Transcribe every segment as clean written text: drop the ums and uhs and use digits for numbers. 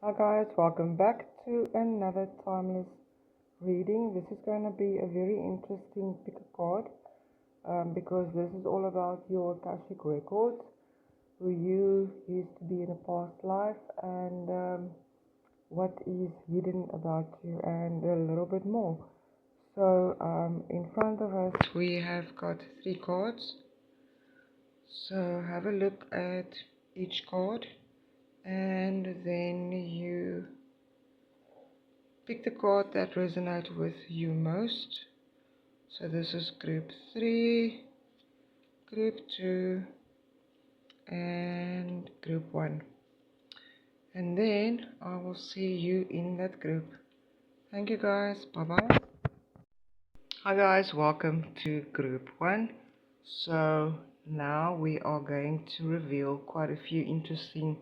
Hi guys, welcome back to another timeless reading. This is going to be a very interesting pick a card because this is all about your Akashic Records, who you used to be in a past life, and what is hidden about you, and a little bit more. So in front of us we have got 3 cards. So have a look at each card, and then you pick the card that resonates with you most. So this is group 3, group 2, and group 1. And then I will see you in that group. Thank you guys. Bye bye. Hi guys, welcome to group 1. So now we are going to reveal quite a few interesting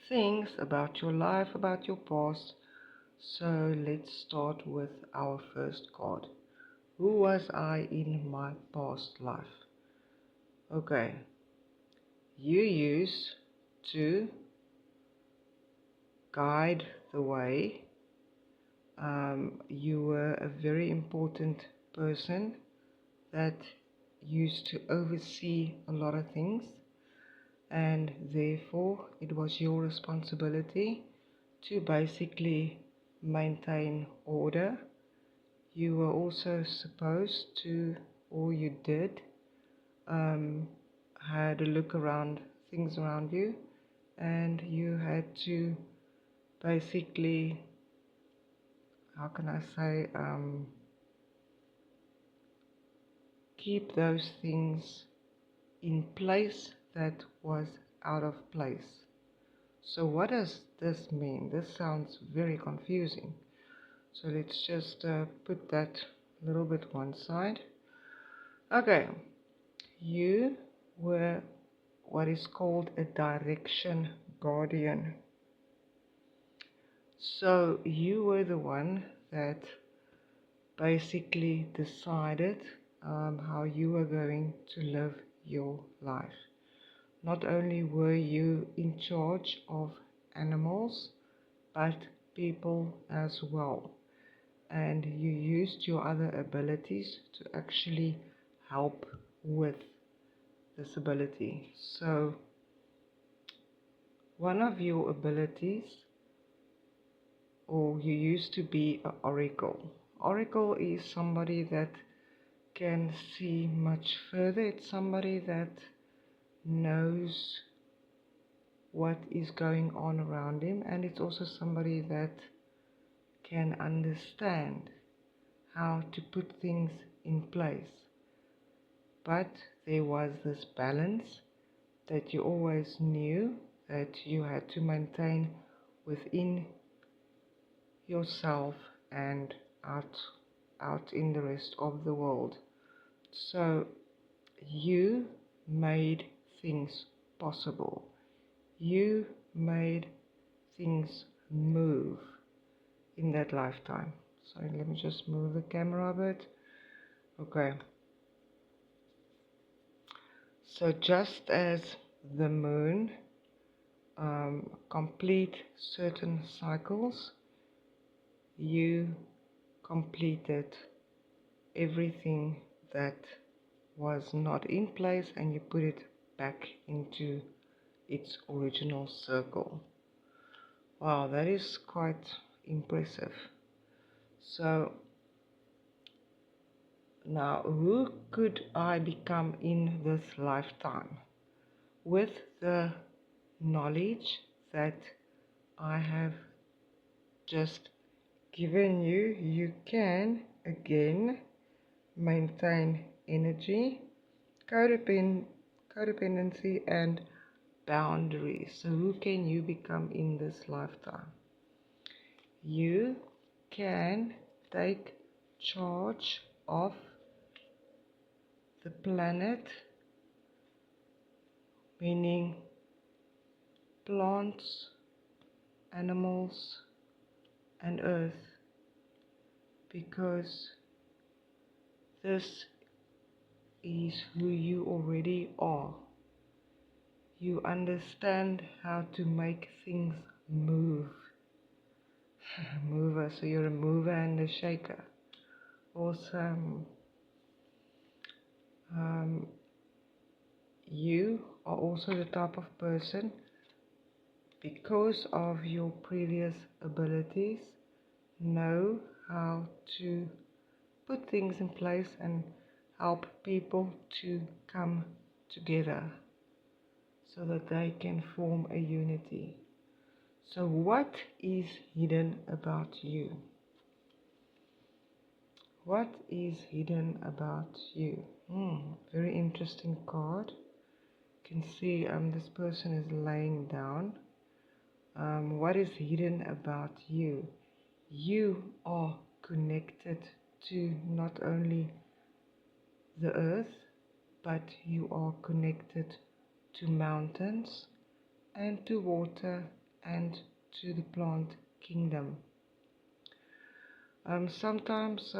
things about your life, about your past. So let's start with our first card. Who was I in my past life? Okay, you used to guide the way. You were a very important person that used to oversee a lot of things, and therefore it was your responsibility to basically maintain order. You were also supposed to, or you did, had a look around things around you, and you had to basically, how can I say, keep those things in place that was out of place. So what does this mean? This sounds very confusing. So let's just put that a little bit one side. Okay, you were what is called a direction guardian. So you were the one that basically decided how you were going to live your life. Not only were you in charge of animals, but people as well. And you used your other abilities to actually help with this ability. So one of your abilities, or you used to be an oracle. Oracle is somebody that can see much further. It's somebody that knows what is going on around him, and it's also somebody that can understand how to put things in place. But there was this balance that you always knew that you had to maintain within yourself and out in the rest of the world. So you made things possible. You made things move in that lifetime. So let me just move the camera a bit. Okay. So just as the moon complete certain cycles, you completed everything that was not in place, and you put it back into its original circle. Wow, that is quite impressive. So now, who could I become in this lifetime? With the knowledge that I have just given you, you can again maintain energy, codependency, and boundaries. So who can you become in this lifetime? You can take charge of the planet, meaning plants, animals, and earth, because this is who you already are. You understand how to make things move. mover. So you're a mover and a shaker. Awesome. You are also the type of person, because of your previous abilities, know how to put things in place and help people to come together so that they can form a unity. So what is hidden about you? What is hidden about you? Very interesting card. You can see this person is laying down. What is hidden about you? You are connected to not only the earth, but you are connected to mountains and to water and to the plant kingdom. Sometimes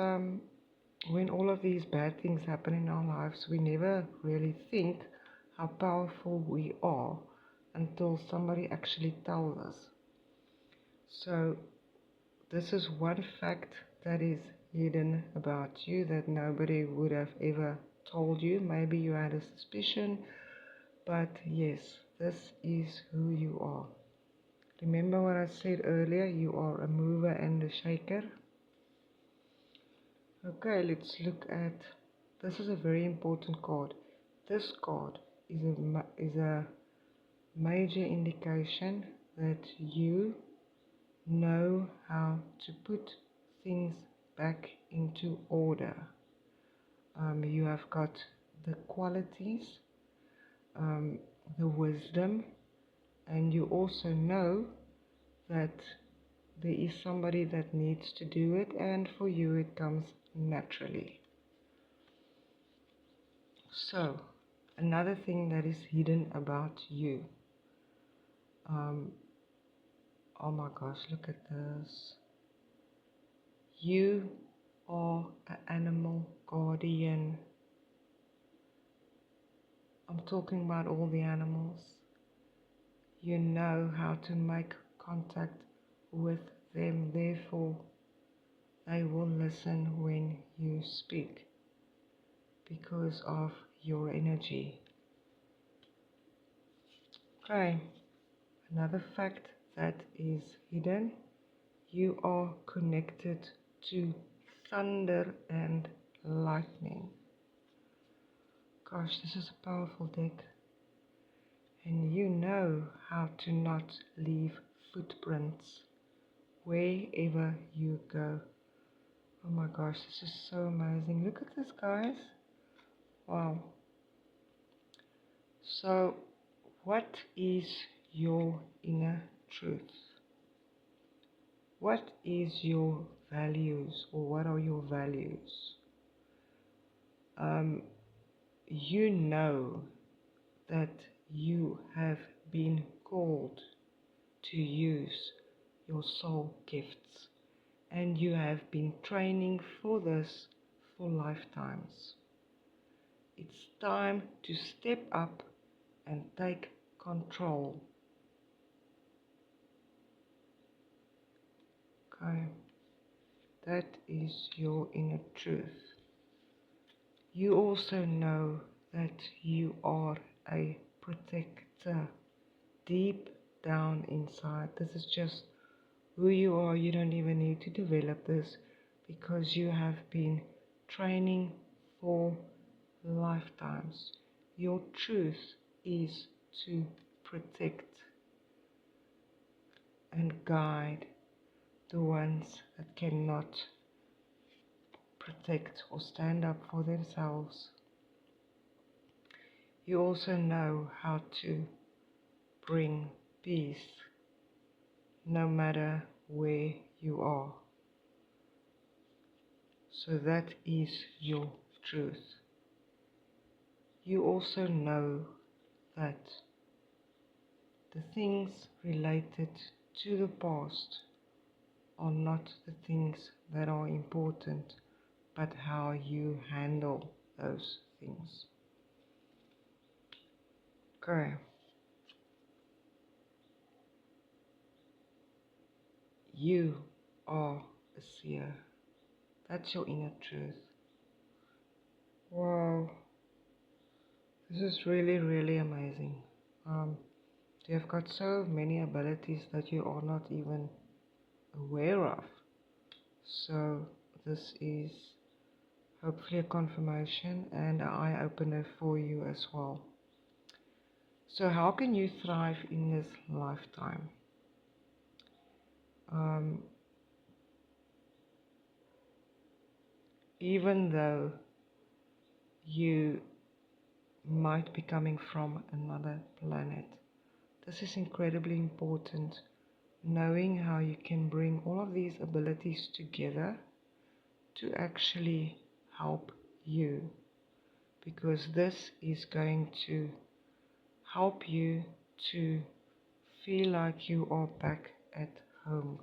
when all of these bad things happen in our lives, we never really think how powerful we are until somebody actually tells us. So this is one fact that is hidden about you that nobody would have ever told you. Maybe you had a suspicion, but yes, this is who you are. Remember what I said earlier, you are a mover and a shaker. Okay, let's look at, this is a very important card. This card is a major indication that you know how to put things back into order. You have got the qualities, the wisdom, and you also know that there is somebody that needs to do it, and for you it comes naturally. So, another thing that is hidden about you. Oh my gosh, look at this. You are an animal guardian. I'm talking about all the animals. You know how to make contact with them, therefore they will listen when you speak because of your energy. Okay, another fact that is hidden, you are connected to thunder and lightning. Gosh, this is a powerful deck. And you know how to not leave footprints wherever you go. Oh my gosh, this is so amazing. Look at this, guys. Wow. So, what is your inner truth? What is your values, or what are your values? You know that you have been called to use your soul gifts, and you have been training for this for lifetimes. It's time to step up and take control. Okay, that is your inner truth. You also know that you are a protector deep down inside. This is just who you are. You don't even need to develop this because you have been training for lifetimes. Your truth is to protect and guide the ones that cannot protect or stand up for themselves. You also know how to bring peace no matter where you are. So that is your truth. You also know that the things related to the past are not the things that are important, but how you handle those things. Okay. You are a seer. That's your inner truth. Wow. This is really, really amazing. You have got so many abilities that you are not even aware of. So this is hopefully a confirmation and an eye-opener for you as well. So how can you thrive in this lifetime? Even though you might be coming from another planet, this is incredibly important, knowing how you can bring all of these abilities together to actually help you, because this is going to help you to feel like you are back at home.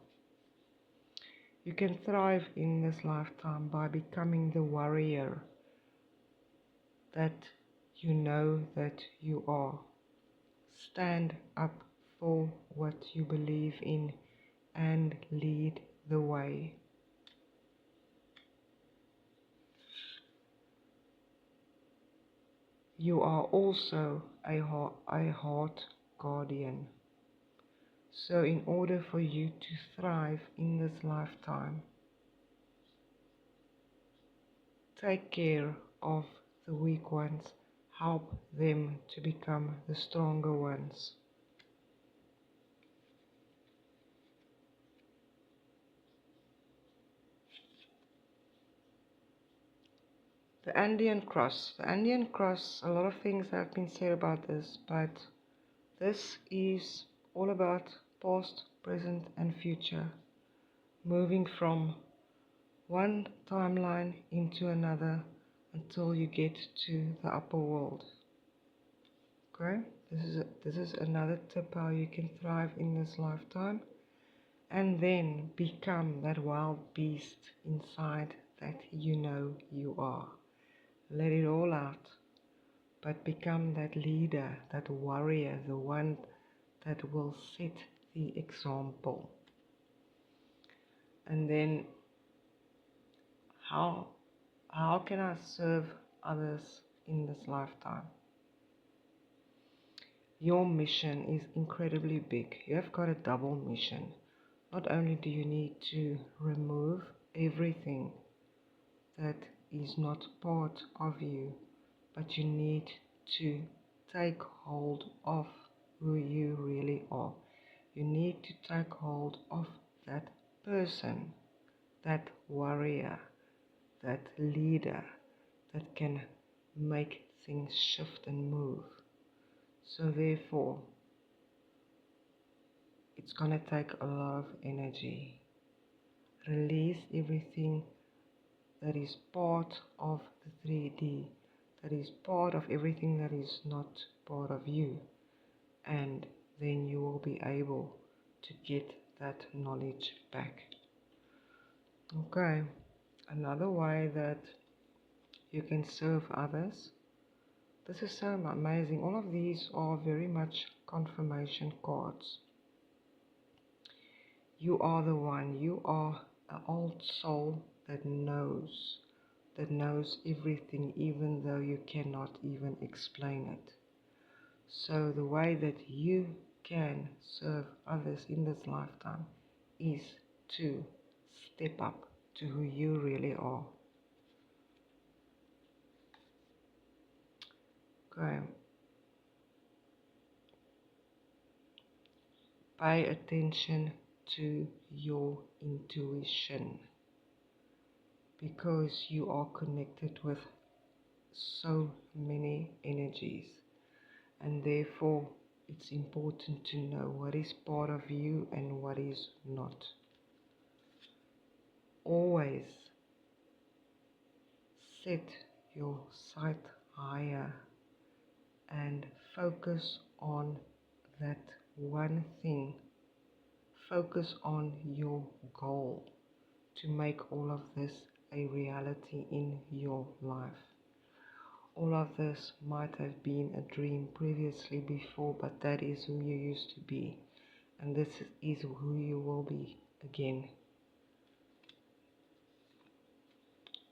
You can thrive in this lifetime by becoming the warrior that you know that you are. Stand up for what you believe in and lead the way. You are also a heart guardian. So in order for you to thrive in this lifetime, take care of the weak ones. Help them to become the stronger ones. The Andean cross. The Andean cross, a lot of things have been said about this, but this is all about past, present, and future. Moving from one timeline into another until you get to the upper world. Okay? This is another tip how you can thrive in this lifetime. And then become that wild beast inside that you know you are. Let it all out. But become that leader, that warrior, the one that will set the example. And then how can I serve others in this lifetime? Your mission is incredibly big. You have got a double mission. Not only do you need to remove everything that is not part of you, but you need to take hold of who you really are. You need to take hold of that person, that warrior, that leader that can make things shift and move. So therefore, it's going to take a lot of energy. Release everything that is part of the 3D, that is part of everything that is not part of you. And then you will be able to get that knowledge back. Okay, another way that you can serve others. This is so amazing. All of these are very much confirmation cards. You are the one. You are an old soul that knows everything, even though you cannot even explain it. So the way that you can serve others in this lifetime is to step up to who you really are. Okay. Pay attention to your intuition, because you are connected with so many energies, and therefore it's important to know what is part of you and what is not. Always set your sight higher and focus on that one thing. Focus on your goal to make all of this a reality in your life. All of this might have been a dream previously before, but that is who you used to be, and this is who you will be again.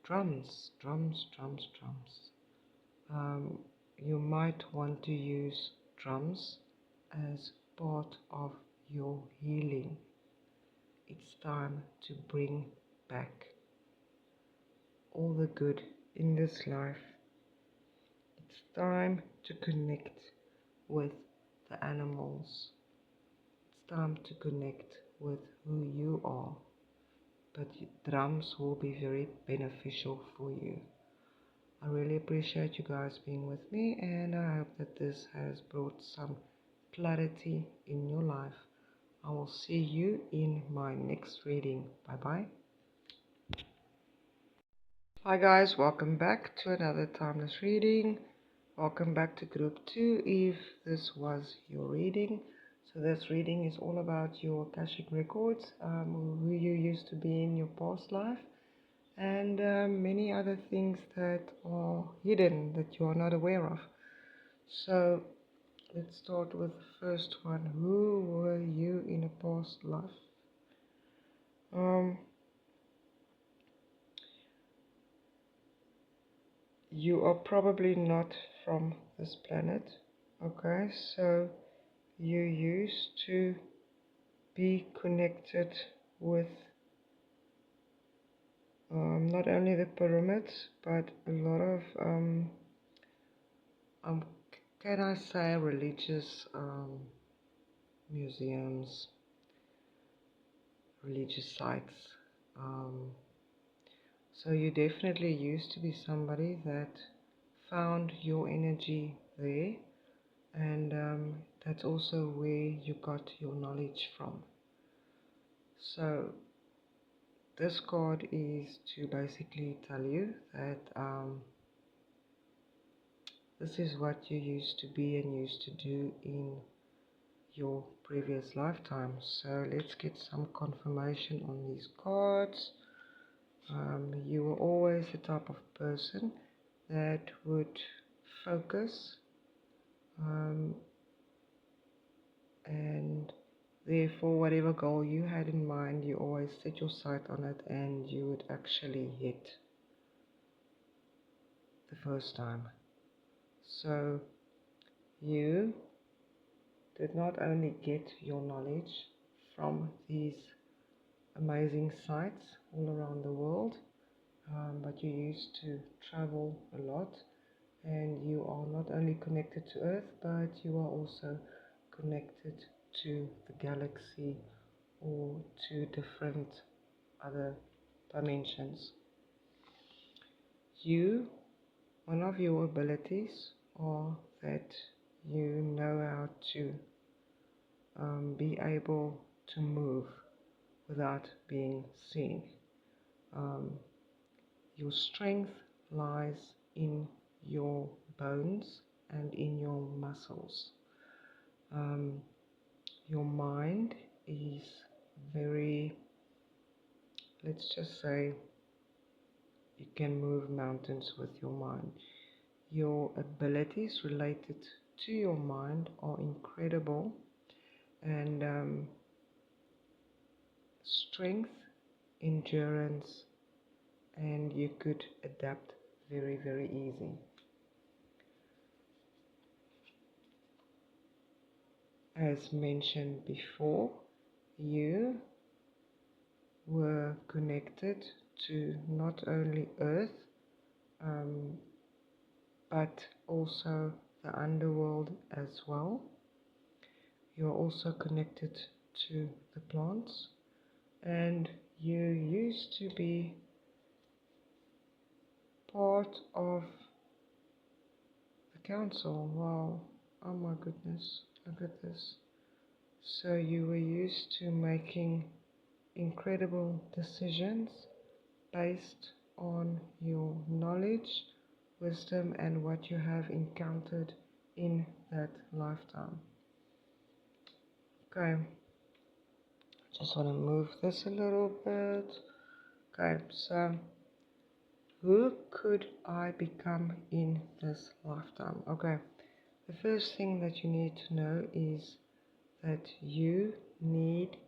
drums. You might want to use drums as part of your healing. It's time to bring back all the good in this life. It's time to connect with the animals. It's time to connect with who you are. But drums will be very beneficial for you. I really appreciate you guys being with me, and I hope that this has brought some clarity in your life. I will see you in my next reading. Bye bye. Hi guys, welcome back to another timeless reading. Welcome back to group 2 if this was your reading. So this reading is all about your Akashic Records, who you used to be in your past life, and many other things that are hidden that you are not aware of. So let's start with the first one. Who were you in a past life? You are probably not from this planet. Okay, so you used to be connected with not only the pyramids, but a lot of can I say religious museums, religious sites. So you definitely used to be somebody that found your energy there, and that's also where you got your knowledge from. So this card is to basically tell you that this is what you used to be and used to do in your previous lifetime. So let's get some confirmation on these cards. You were always the type of person that would focus and therefore whatever goal you had in mind, you always set your sight on it and you would actually hit the first time. So you did not only get your knowledge from these amazing sites all around the world, but you used to travel a lot, and you are not only connected to Earth, but you are also connected to the galaxy or to different other dimensions. One of your abilities are that you know how to be able to move without being seen. Your strength lies in your bones and in your muscles. Your mind is very, let's just say, you can move mountains with your mind. Your abilities related to your mind are incredible, and strength, endurance, and you could adapt very, very easy. As mentioned before, you were connected to not only Earth, but also the underworld as well. You are also connected to the plants, and you used to be part of the council. Wow, oh my goodness, look at this. So you were used to making incredible decisions based on your knowledge, wisdom, and what you have encountered in that lifetime. Okay, just want to move this a little bit. Okay, so who could I become in this lifetime? Okay, the first thing that you need to know is that you need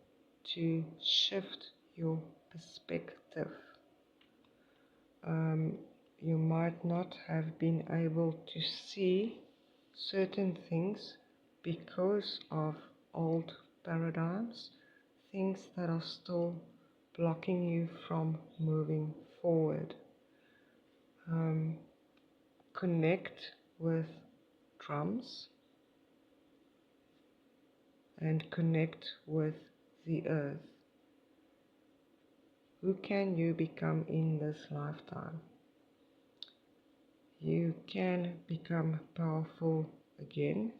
to shift your perspective. you might not have been able to see certain things because of old paradigms, things that are still blocking you from moving forward. Connect with drums and connect with the earth. Who can you become in this lifetime? You can become powerful again,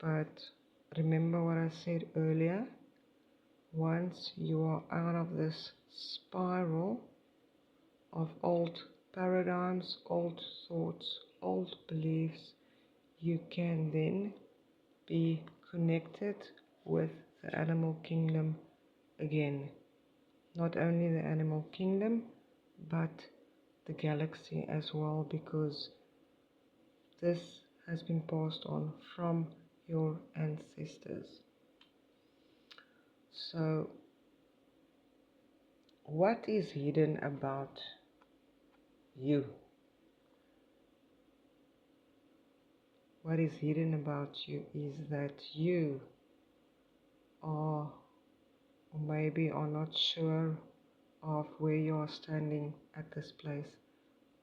but remember what I said earlier. Once you are out of this spiral of old paradigms, old thoughts, old beliefs, you can then be connected with the animal kingdom again. Not only the animal kingdom, but the galaxy as well, because this has been passed on from your ancestors. So, what is hidden about you? What is hidden about you is that you are, or maybe are not sure of where you are standing at this place,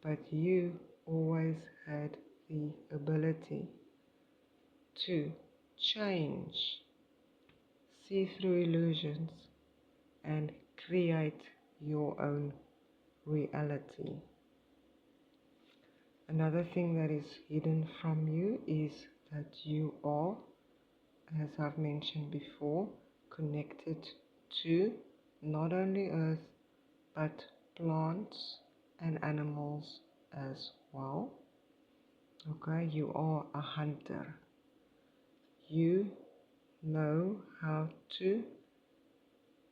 but you always had the ability to change, see through illusions, and create your own reality. Another thing that is hidden from you is that you are, as I've mentioned before, connected to not only earth but plants and animals as well. Okay, you are a hunter. You know how to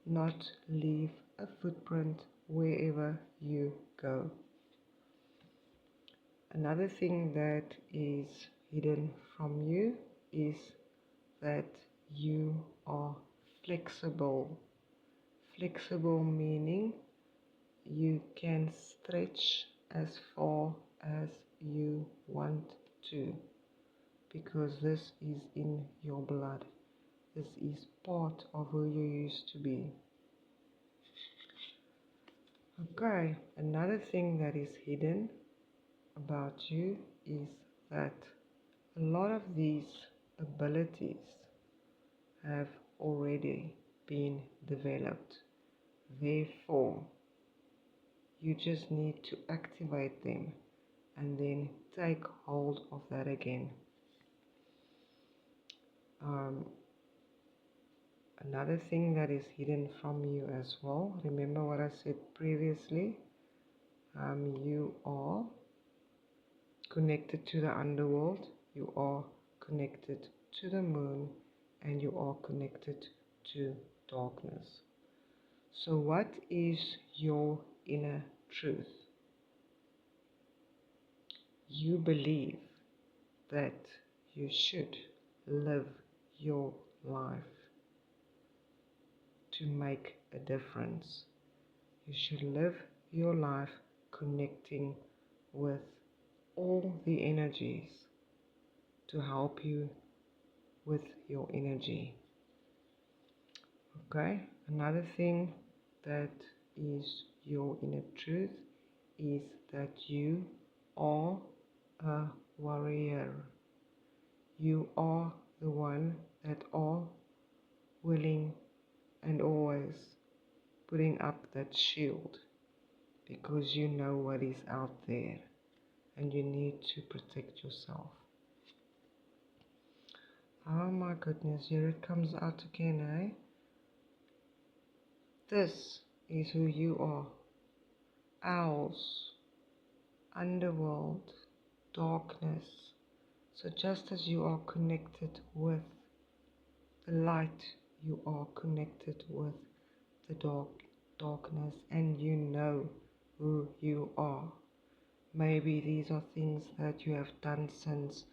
not leave a footprint wherever you go. Another thing that is hidden from you is that you are flexible. Flexible meaning you can stretch as far as you want to, because this is in your blood. This is part of who you used to be. Okay, another thing that is hidden about you is that a lot of these abilities have already been developed. Therefore, you just need to activate them and then take hold of that again. Another thing that is hidden from you as well, remember what I said previously, you are connected to the underworld, you are connected to the moon, and you are connected to darkness. So what is your inner truth? You believe that you should live your life to make a difference. You should live your life connecting with all the energies to help you with your energy. Okay, another thing that is your inner truth is that you are a warrior. You are the one that are willing and always putting up that shield, because you know what is out there and you need to protect yourself. Oh my goodness, here it comes out again, eh? This is who you are. Owls, underworld, darkness. So just as you are connected with the light, you are connected with the darkness, and you know who you are. Maybe these are things that you have done since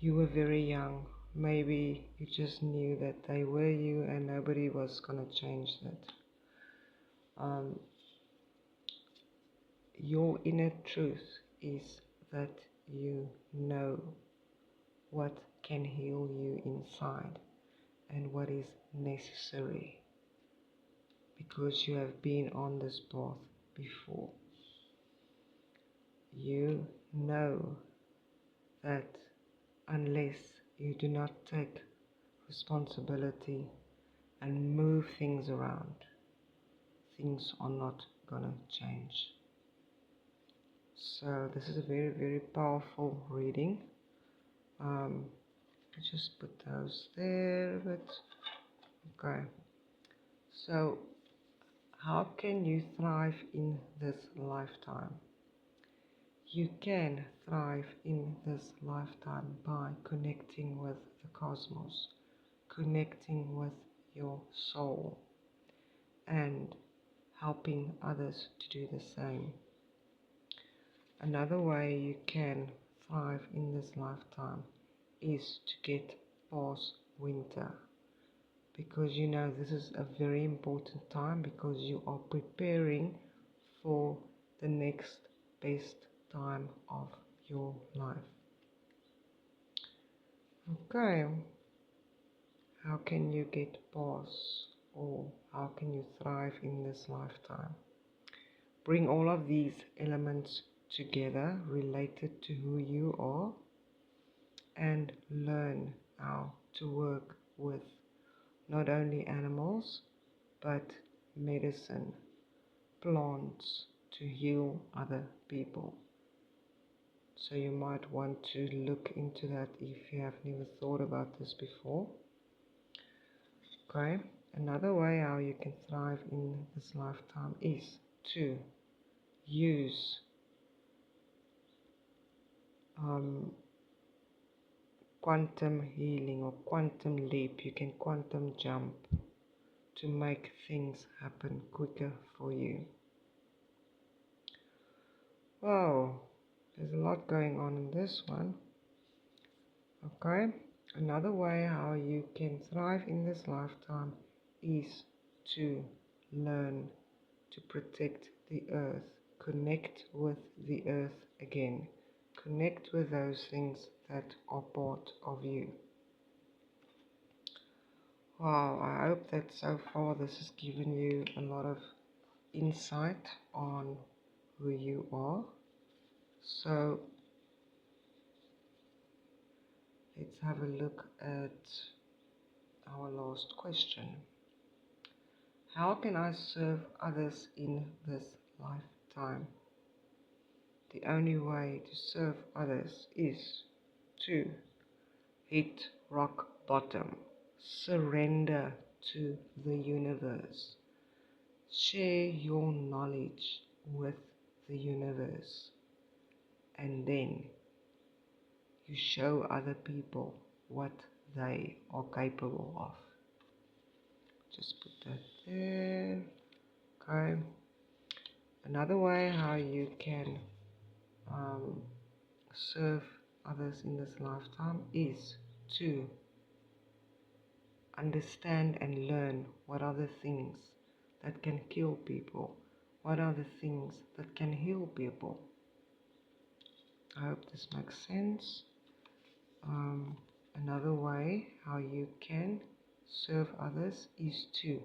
you were very young. Maybe you just knew that they were you and nobody was going to change that. your inner truth is that you know what can heal you inside and what is necessary, because you have been on this path before. You know that unless you do not take responsibility and move things around, things are not gonna change. So this is a very, very powerful reading. I just put those there, but okay. So how can you thrive in this lifetime? You can thrive in this lifetime by connecting with the cosmos, connecting with your soul, and helping others to do the same. Another way you can thrive in this lifetime is to get past winter, because you know this is a very important time, because you are preparing for the next best time of your life. Okay, how can you get past, or how can you thrive in this lifetime? Bring all of these elements together related to who you are, and learn how to work with not only animals but medicine, plants to heal other people. So you might want to look into that if you have never thought about this before. Okay, another way how you can thrive in this lifetime is to use quantum healing or quantum leap. You can quantum jump to make things happen quicker for you. Wow, there's a lot going on in this one. Okay, another way how you can thrive in this lifetime is to learn to protect the earth, connect with the earth again, connect with those things that are part of you. Wow, I hope that so far this has given you a lot of insight on who you are. So let's have a look at our last question. How can I serve others in this lifetime? The only way to serve others is to hit rock bottom, surrender to the universe, share your knowledge with the universe, and then you show other people what they are capable of. Just put that there. Okay. Another way how you can serve others in this lifetime is to understand and learn what are the things that can kill people, what are the things that can heal people. I hope this makes sense. Another way how you can serve others is to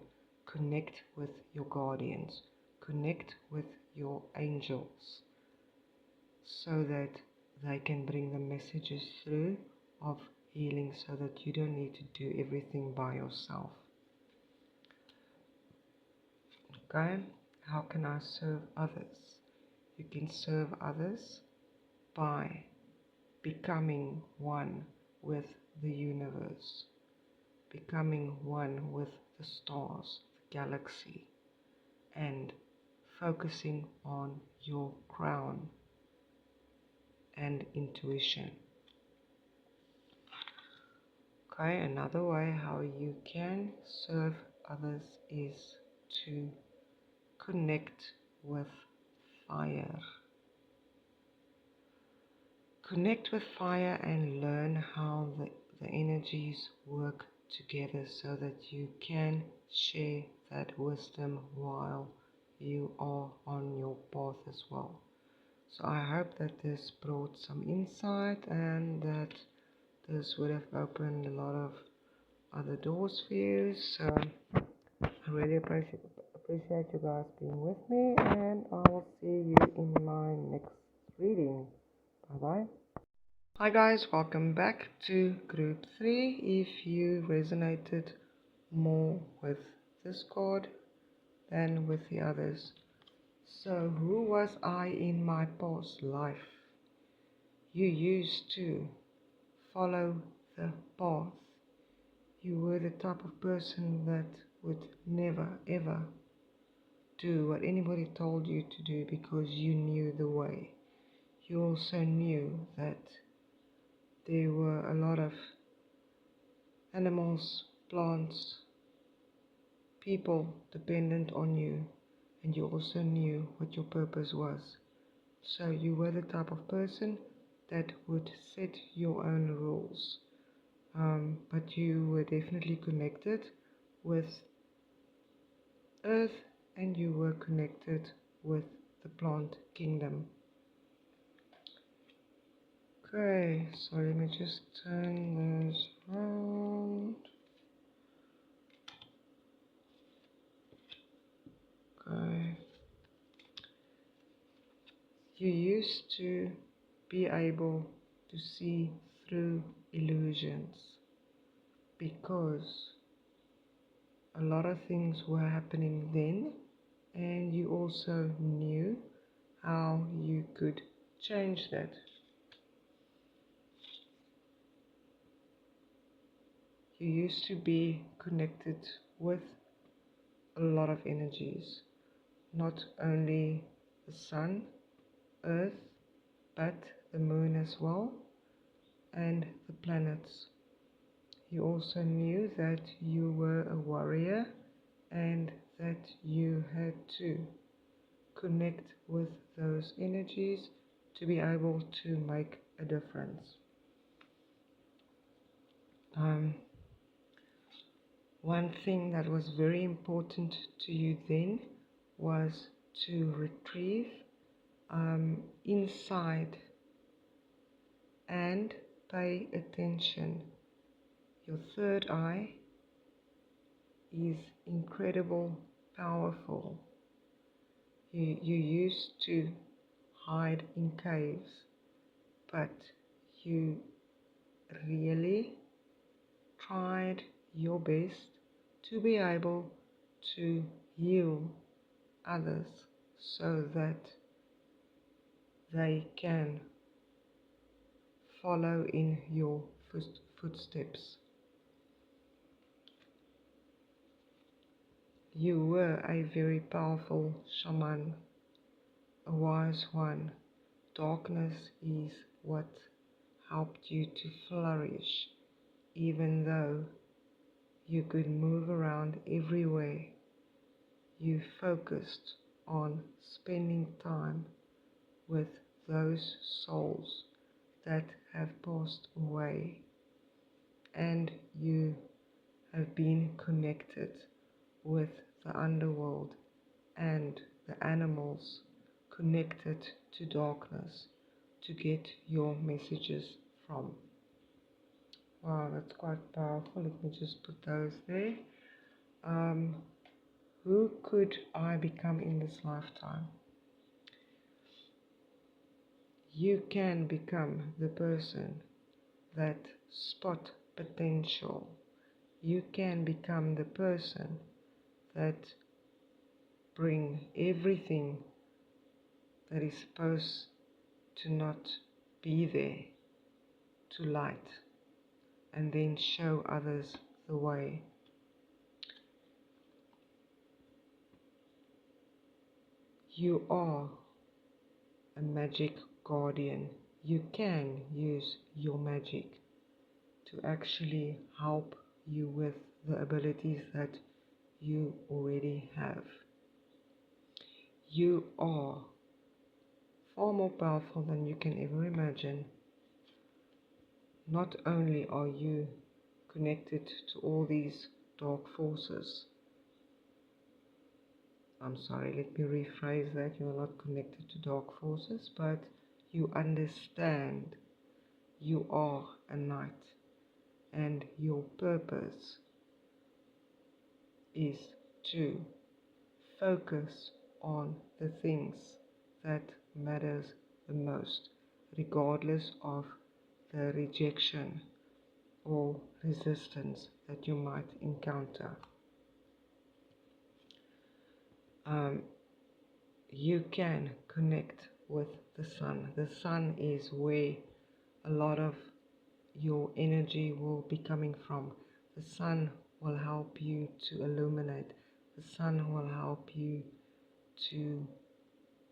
connect with your guardians, connect with your angels, so that they can bring the messages through of healing, so that you don't need to do everything by yourself. Okay, how can I serve others? You can serve others by becoming one with the universe, becoming one with the stars, the galaxy, and focusing on your crown and intuition. Okay, another way how you can serve others is to connect with fire. Connect with fire and learn how the energies work together, so that you can share that wisdom while you are on your path as well. So I hope that this brought some insight and that this would have opened a lot of other doors for you. So I really appreciate you guys being with me, and I will see you in my next reading. Bye bye. Hi guys, welcome back to group 3. If you resonated more with this card than with the others. So who was I in my past life? You used to follow the path. You were the type of person that would never ever do what anybody told you to do because you knew the way. You also knew that there were a lot of animals, plants, people dependent on you, and you also knew what your purpose was. So you were the type of person that would set your own rules. But you were definitely connected with Earth, and you were connected with the plant kingdom. Okay, so let me just turn this around. Okay. You used to be able to see through illusions because a lot of things were happening then, and you also knew how you could change that. You used to be connected with a lot of energies, not only the sun, earth, but the moon as well, and the planets. You also knew that you were a warrior and that you had to connect with those energies to be able to make a difference. One thing that was very important to you then was to retrieve inside and pay attention. Your third eye is incredible, powerful. You used to hide in caves, but you really tried your best to be able to heal others so that they can follow in your footsteps. You were a very powerful shaman, a wise one. Darkness is what helped you to flourish, even though you could move around everywhere. You focused on spending time with those souls that have passed away, and you have been connected with the underworld and the animals connected to darkness to get your messages from. Wow, that's quite powerful. Let me just put those there. Who could I become in this lifetime? You can become the person that spot potential. You can become the person that bring everything that is supposed to not be there to light, and then show others the way. You are a magic guardian. You can use your magic to actually help you with the abilities that you already have. You are far more powerful than you can ever imagine. Not only are you connected to all these dark forces, I'm sorry, let me rephrase that. You are not connected to dark forces, but you understand you are a knight, and your purpose is to focus on the things that matters the most, regardless of the rejection or resistance that you might encounter. You can connect with the sun. The sun is where a lot of your energy will be coming from. The sun will help you to illuminate. The sun will help you to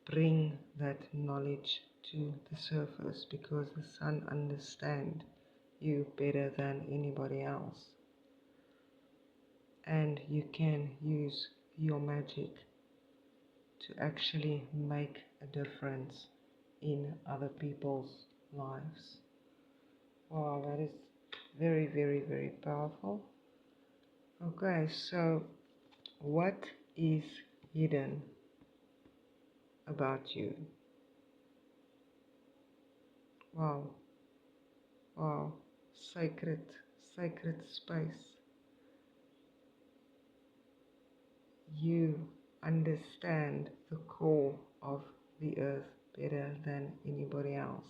bring that knowledge to the surface, because the sun understands you better than anybody else. And you can use your magic to actually make a difference in other people's lives. Wow, that is very, very, very powerful. Okay, so what is hidden about you? Wow, wow, sacred, sacred space. You understand the core of the earth better than anybody else.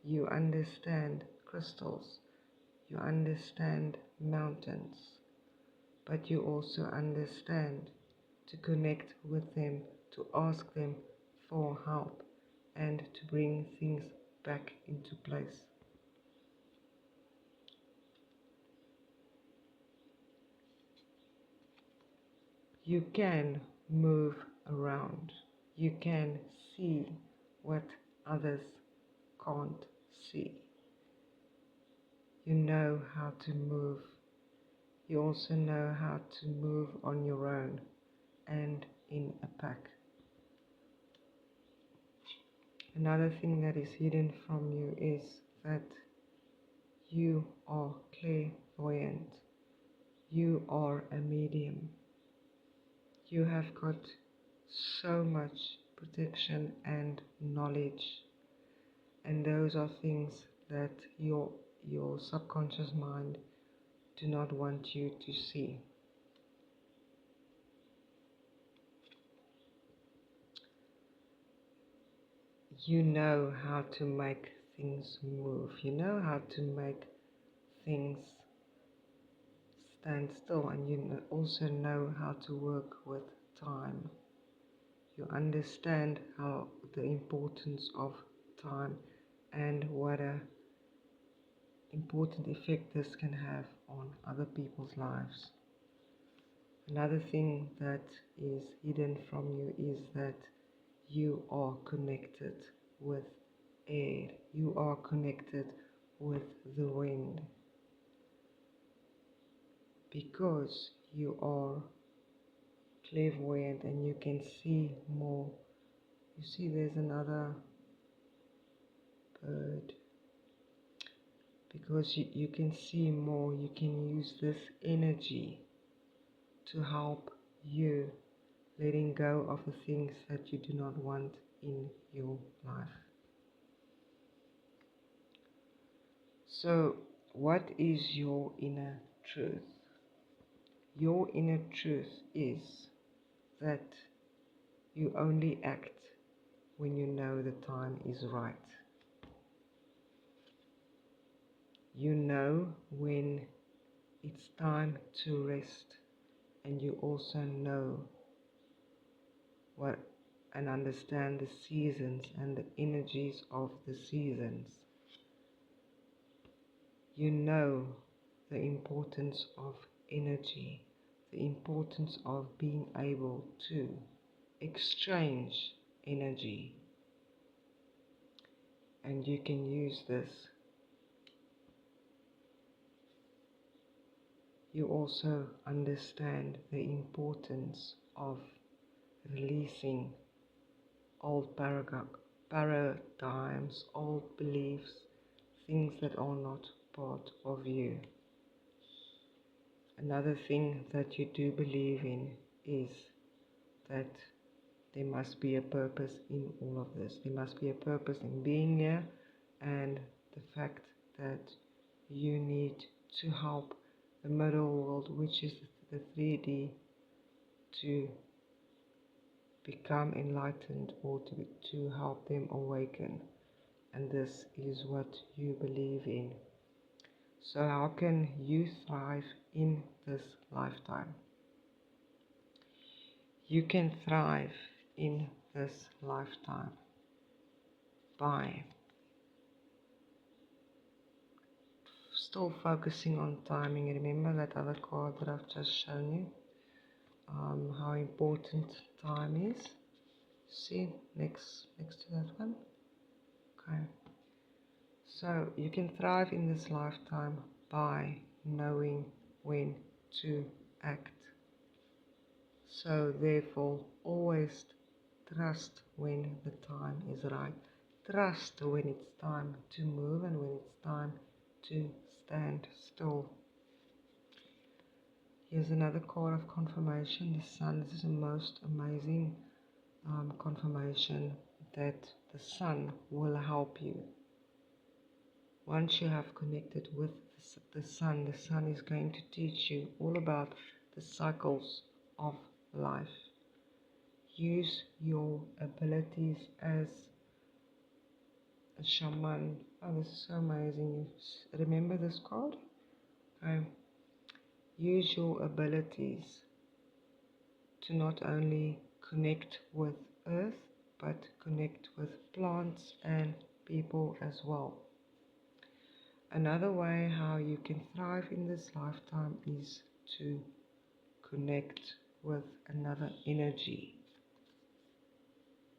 You understand crystals. You understand mountains. But you also understand to connect with them, to ask them for help, and to bring things back into place. You can move around. You can see what others can't see. You know how to move. You also know how to move on your own and in a pack. Another thing that is hidden from you is that you are clairvoyant. You are a medium. You have got so much protection and knowledge, and those are things that your subconscious mind do not want you to see. You know how to make things move. You know how to make things stand still, and you also know how to work with time. You understand how the importance of time and what a important effect this can have on other people's lives. Another thing that is hidden from you is that you are connected with air. You are connected with the wind, because you are clairvoyant and you can see more. You see, there's another bird. Because you can see more, you can use this energy to help you letting go of the things that you do not want in your life. So, what is your inner truth? Your inner truth is that you only act when you know the time is right. You know when it's time to rest, and you also know what and understand the seasons and the energies of the seasons. You know the importance of energy, the importance of being able to exchange energy, and you can use this. You also understand the importance of releasing old paradigms, old beliefs, things that are not part of you. Another thing that you do believe in is that there must be a purpose in all of this. There must be a purpose in being here, and the fact that you need to help the middle world, which is the 3D, to become enlightened, or to help them awaken. And this is what you believe in. So how can you thrive in this lifetime? You can thrive in this lifetime by still focusing on timing. Remember that other card that I've just shown you, how important time is. See, next to that one. Okay. So you can thrive in this lifetime by knowing when to act. So therefore, always trust when the time is right. Trust when it's time to move and when it's time to stand still. Here's another card of confirmation, the sun. This is the most amazing confirmation that the sun will help you. Once you have connected with the sun is going to teach you all about the cycles of life. Use your abilities as a shaman. Oh, this is so amazing. Remember this card? Okay. Use your abilities to not only connect with earth, but connect with plants and people as well. Another way how you can thrive in this lifetime is to connect with another energy.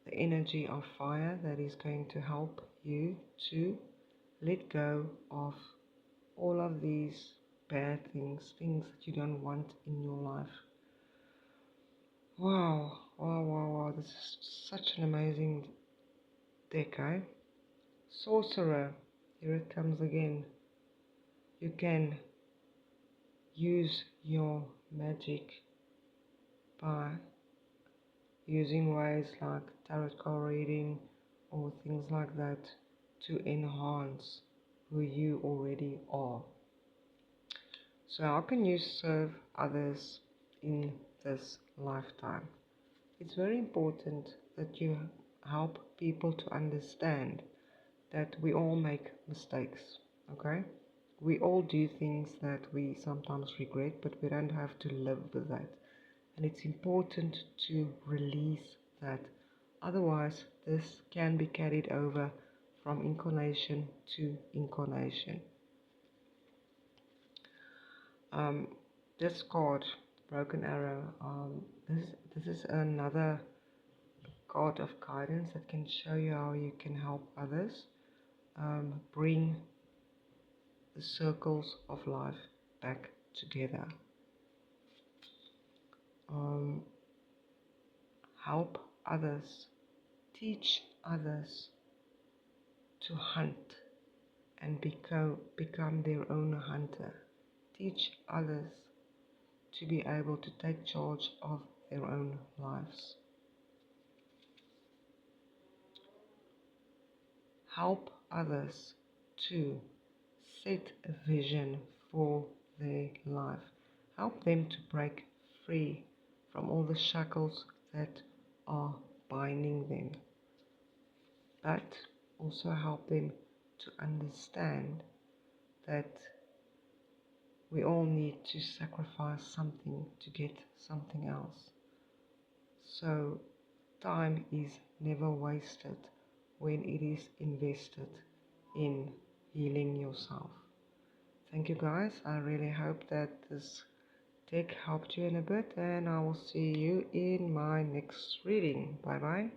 The energy of fire that is going to help you to let go of all of these bad things that you don't want in your life. Wow. This is such an amazing deck, eh? Sorcerer. Here it comes again. You can use your magic by using ways like tarot card reading or things like that to enhance who you already are. So how can you serve others in this lifetime? It's very important that you help people to understand that we all make mistakes, okay? We all do things that we sometimes regret, but we don't have to live with that. And it's important to release that. Otherwise, this can be carried over from incarnation to incarnation. This card, Broken Arrow, this is another card of guidance that can show you how you can help others bring the circles of life back together. Help others, teach others to hunt and become their own hunter. Teach others to be able to take charge of their own lives. Help others to set a vision for their life. Help them to break free from all the shackles that are binding them. But also help them to understand that we all need to sacrifice something to get something else. So time is never wasted when it is invested in healing yourself. Thank you guys. I really hope that this deck helped you in a bit, and I will see you in my next reading. Bye bye.